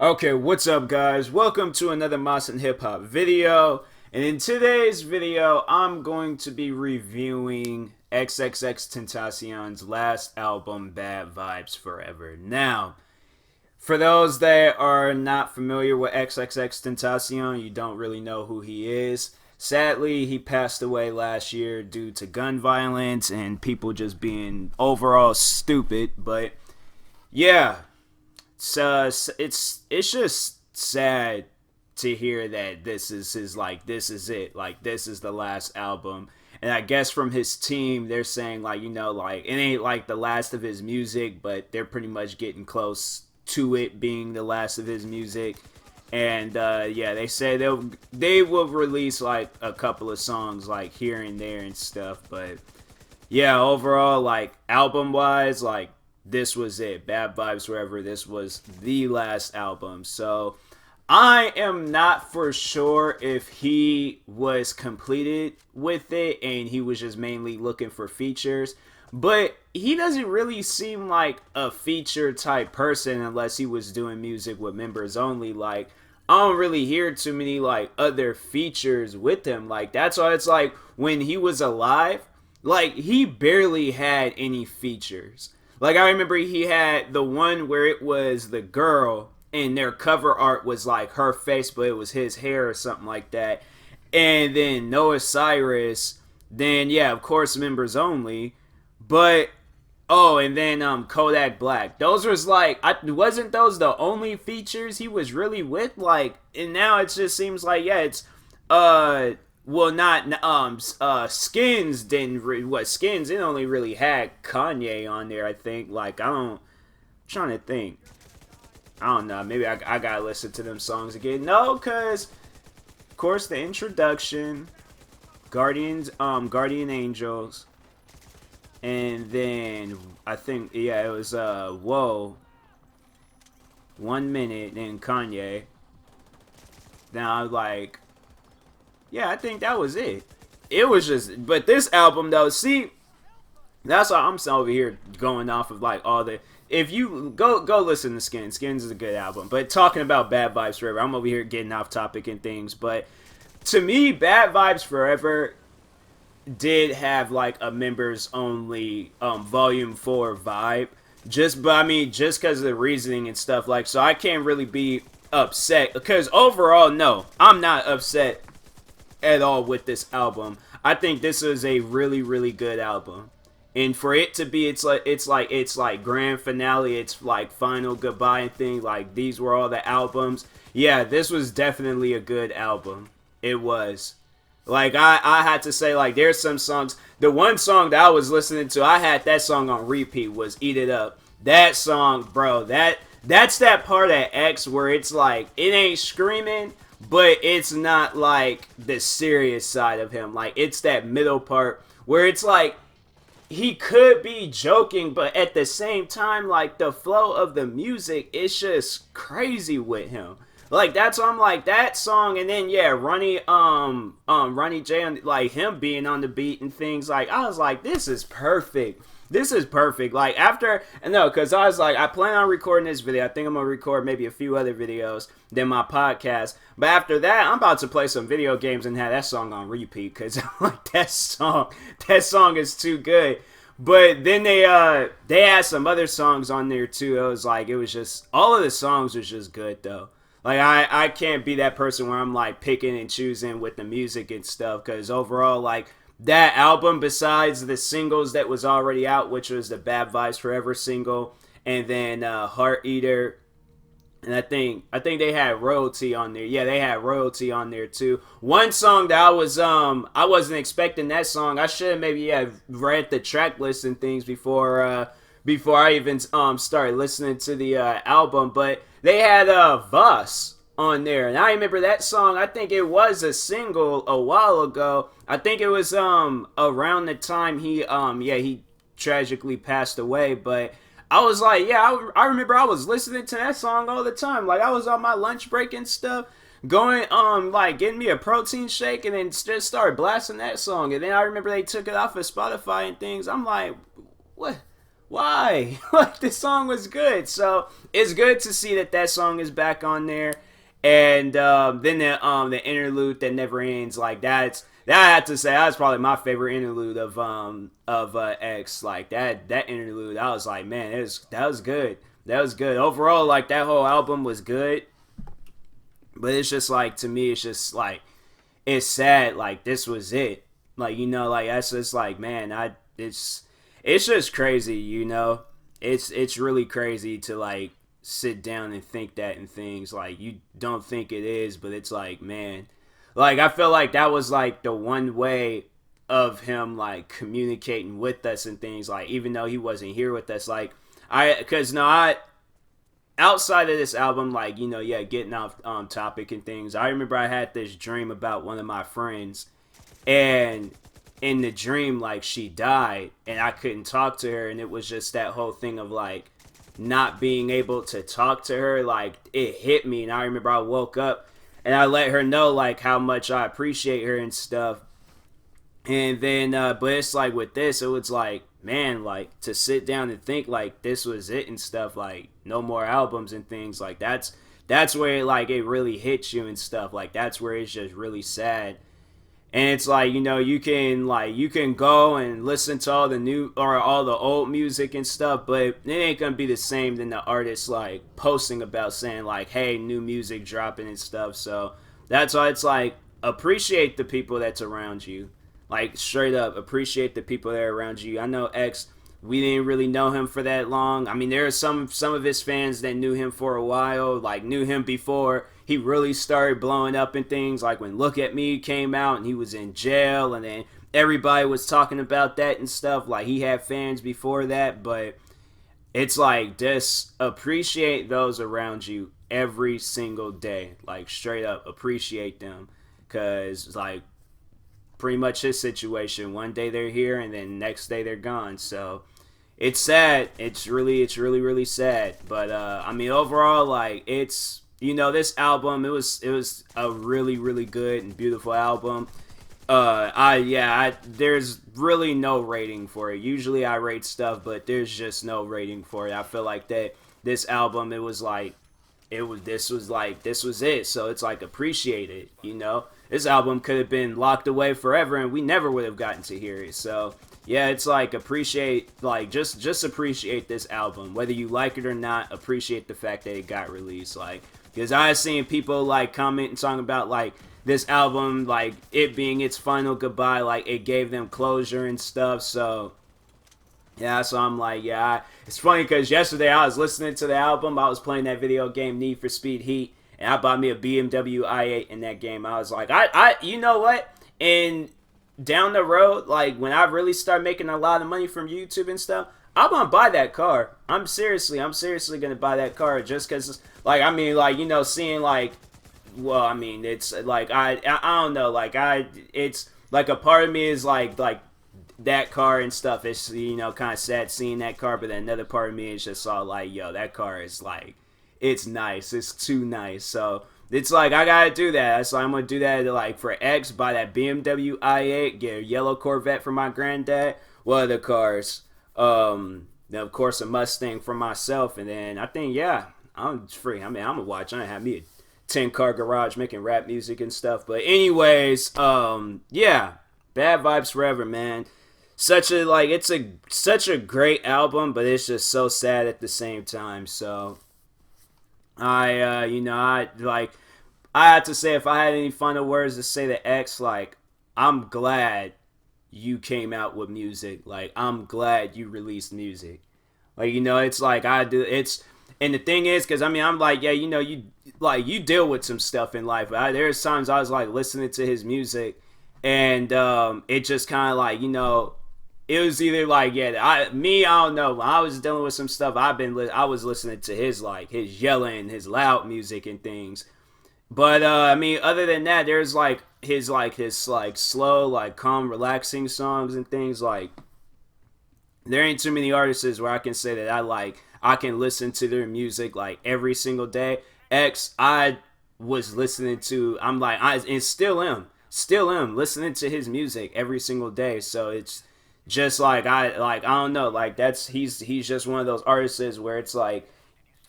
Okay, what's up guys? Welcome to another Moss and Hip Hop video. And in today's video, I'm going to be reviewing XXXTentacion's last album, Bad Vibes Forever. Now, for those that are not familiar with XXXTentacion, you don't really know who he is. Sadly, he passed away last year due to gun violence and people just being overall stupid. But yeah, it's just sad to hear that this is this is it, this is the last album. And I guess from his team they're saying it ain't like the last of his music, but they're pretty much getting close to it being the last of his music. And yeah, they say they will release like a couple of songs like here and there and stuff. But yeah, overall, like album wise, like this was it. Bad Vibes Forever. This was the last album. So I am not for sure if he was completed with it and he was just mainly looking for features. But he doesn't really seem like a feature type person unless he was doing music with members only. Like, I don't really hear too many like other features with him. Like, that's why it's like when he was alive, like he barely had any features. Like, I remember he had the one where it was the girl and their cover art was like her face, but it was his hair or something like that. And then Noah Cyrus, then yeah, of course, members only. But oh, and then Kodak Black. Those was like, wasn't those the only features he was really with? Like, and now it just seems like yeah, it's well, not Skins didn't what Skins, it only really had Kanye on there, I think. Like, I'm trying to think. I don't know, maybe I gotta listen to them songs again. No, cause of course the introduction, Guardian Angels, and then I think yeah, it was Whoa, 1 minute, then Kanye. Now like, yeah, I think that was it. It was just, but this album though, see, that's why I'm over here going off of like all the. If you go listen to Skins, Skins is a good album. But talking about Bad Vibes Forever, I'm over here getting off topic and things. But to me, Bad Vibes Forever did have like a members only volume 4 vibe. But I mean, just because of the reasoning and stuff, like, so I can't really be upset because overall, no, I'm not upset at all with this album. I think this is a really, really good album. And for it to be, it's like grand finale, it's like final goodbye and thing, like these were all the albums. Yeah, this was definitely a good album. It was. Like, I had to say, like, there's some songs. The one song that I was listening to, I had that song on repeat, was Eat It Up. That song, bro, that's that part of X where it's like, it ain't screaming, but it's not like the serious side of him. Like, it's that middle part where it's like, he could be joking, but at the same time, like, the flow of the music is just crazy with him. Like, that's why I'm like, that song, and then yeah, Ronnie J, like him being on the beat and things, like, I was like, this is perfect. This is perfect. Like, after, no, because I was like, I plan on recording this video. I think I'm gonna record maybe a few other videos than my podcast. But after that, I'm about to play some video games and have that song on repeat because like that song is too good. But then they had some other songs on there too. It was just, all of the songs was just good though. Like, I can't be that person where I'm like picking and choosing with the music and stuff, because overall, like, that album, besides the singles that was already out, which was the Bad Vibes Forever single, and then Heart Eater, and I think they had Royalty on there. Yeah, they had Royalty on there too. One song that I wasn't expecting that song. I should have maybe have read the track list and things before I even started listening to the album. But they had Voss on there, and I remember that song. I think it was a single a while ago. I think it was around the time he tragically passed away. But I was like, yeah, I remember I was listening to that song all the time. Like, I was on my lunch break and stuff, going like getting me a protein shake, and then just started blasting that song. And then I remember they took it off of Spotify and things. I'm like, what why? Like this song was good. So it's good to see that that song is back on there. And then the interlude that never ends, like that I have to say that's probably my favorite interlude of X. Like that interlude, I was like, man, that was good. That was good. Overall, like that whole album was good. But it's just like, to me, it's just like, it's sad. Like this was it. Like, you know, like that's just like, man, it's just crazy. You know, it's really crazy to like sit down and think that, and things like you don't think it is, but it's like, man, like I feel like that was like the one way of him like communicating with us and things, like even though he wasn't here with us, like because no, I outside of this album, like, you know, yeah, getting off topic and things, I remember I had this dream about one of my friends, and in the dream, like, she died and I couldn't talk to her, and it was just that whole thing of like not being able to talk to her. Like it hit me, and I remember I woke up and I let her know like how much I appreciate her and stuff. And then but it's like with this, it was like, man, like to sit down and think like this was it and stuff, like no more albums and things, like that's where it, like it really hits you and stuff, like that's where it's just really sad. And it's like, you know, you can go and listen to all the new or all the old music and stuff, but it ain't gonna be the same than the artist like posting about saying like, hey, new music dropping and stuff. So that's why it's like, appreciate the people that's around you. Like straight up, appreciate the people that are around you. I know X, we didn't really know him for that long. I mean, there are some of his fans that knew him for a while, like knew him before he really started blowing up and things, like when Look at Me came out and he was in jail, and then everybody was talking about that and stuff. Like he had fans before that, but it's like, just appreciate those around you every single day. Like straight up appreciate them, because like pretty much his situation, one day they're here and then next day they're gone. So it's sad. It's really sad. But I mean, overall, like it's, you know, this album, it was a really good and beautiful album. There's really no rating for it. Usually I rate stuff, but there's just no rating for it. I feel like that this album, it was like, this was it. So it's like, appreciate it, you know. This album could have been locked away forever and we never would have gotten to hear it. So yeah, it's like, appreciate, like just appreciate this album, whether you like it or not. Appreciate the fact that it got released, like, because I've seen people like comment and talking about like this album, like it being its final goodbye, like it gave them closure and stuff. So yeah, so I'm like, yeah, it's funny because yesterday I was listening to the album, I was playing that video game Need for Speed Heat, and I bought me a BMW i8 in that game. I was like, you know what? And down the road, like when I really start making a lot of money from YouTube and stuff, I'm gonna buy that car. I'm seriously gonna buy that car, just because, like, I mean, like, you know, seeing like, well, I mean, it's like I don't know, like it's like a part of me is like that car and stuff. It's, you know, kind of sad seeing that car, but then another part of me is just all like, yo, that car is like, it's nice. It's too nice. So it's like, I gotta do that. So I'm gonna do that, like for X, buy that BMW i8, get a yellow Corvette for my granddad. What other cars? Then of course a Mustang for myself, and then I think, yeah, I'm free. I mean, I'm gonna watch. I'm gonna have me a 10-car garage making rap music and stuff. But anyways, yeah, Bad Vibes Forever, man. Such a great album, but it's just so sad at the same time. So I had to say, if I had any final words to say to X, like, I'm glad you came out with music. Like, I'm glad you released music. Like, you know, it's like and the thing is, because I mean, I'm like, yeah, you know, you deal with some stuff in life. There's times I was like listening to his music, and it just kind of like, you know, it was either like, yeah, I don't know. When I was dealing with some stuff, I was listening to his yelling, his loud music and things. But I mean, other than that, there's his slow, like calm, relaxing songs and things. Like, there ain't too many artists where I can say that I can listen to their music like every single day. X, I was listening to, I'm like, and still am listening to his music every single day. So it's just like I don't know, like that's he's just one of those artists where it's like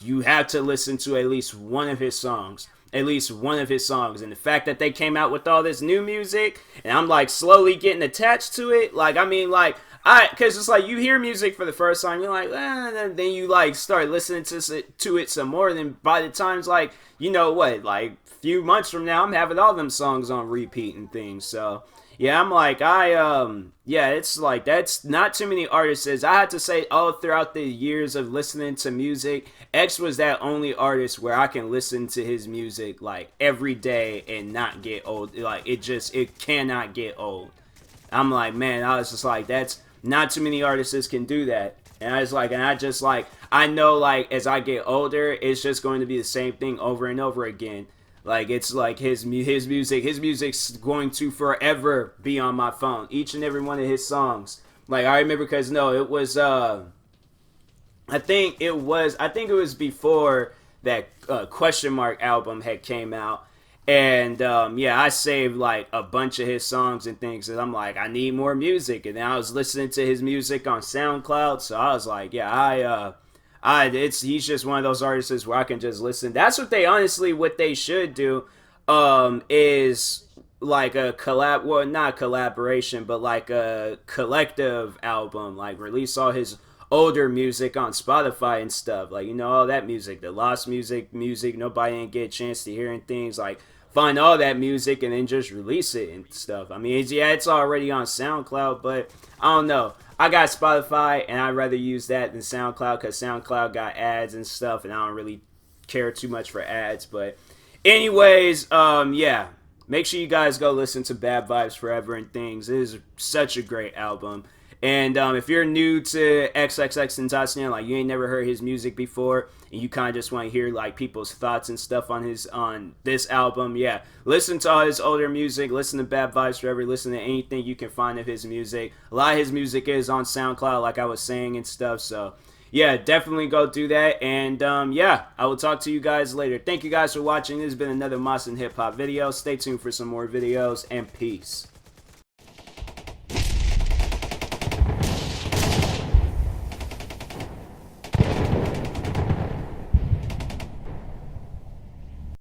you have to listen to at least one of his songs. At least one of his songs. And the fact that they came out with all this new music and I'm like slowly getting attached to it, like I mean like because it's like you hear music for the first time, you're like, then you like start listening to it some more. Then by the time's like, you know what, like a few months from now, I'm having all them songs on repeat and things. So yeah, I'm like yeah, it's like that's not too many artists. I had to say, all throughout the years of listening to music, X was that only artist where I can listen to his music like every day and not get old. Like it cannot get old. I'm like, man, I was just like, that's not too many artists can do that. And I was like, and I just like, I know like as I get older, it's just going to be the same thing over and over again. Like it's like his music's going to forever be on my phone. Each and every one of his songs. Like I remember, because no, it was I think it was before that question mark album had came out, and yeah, I saved like a bunch of his songs and things, and I'm like, I need more music, and then I was listening to his music on SoundCloud, so I was like, yeah, he's just one of those artists where I can just listen. That's what they should do, is like a collab, well, not collaboration, but like a collective album, like release all his older music on Spotify and stuff, like, you know, all that music, the lost music nobody didn't get a chance to hear, and things like, find all that music and then just release it and stuff. I mean, it's already on SoundCloud, but I don't know, I got Spotify and I'd rather use that than SoundCloud, because SoundCloud got ads and stuff and I don't really care too much for ads. But anyways, yeah, make sure you guys go listen to Bad Vibes Forever and things. It is such a great album. And if you're new to XXXTentacion, like you ain't never heard his music before, and you kind of just want to hear like people's thoughts and stuff on this album, yeah, listen to all his older music, listen to Bad Vibes Forever, listen to anything you can find of his music. A lot of his music is on SoundCloud, like I was saying and stuff. So yeah, definitely go do that. And yeah, I will talk to you guys later. Thank you guys for watching. This has been another Moss and Hip Hop video. Stay tuned for some more videos, and peace.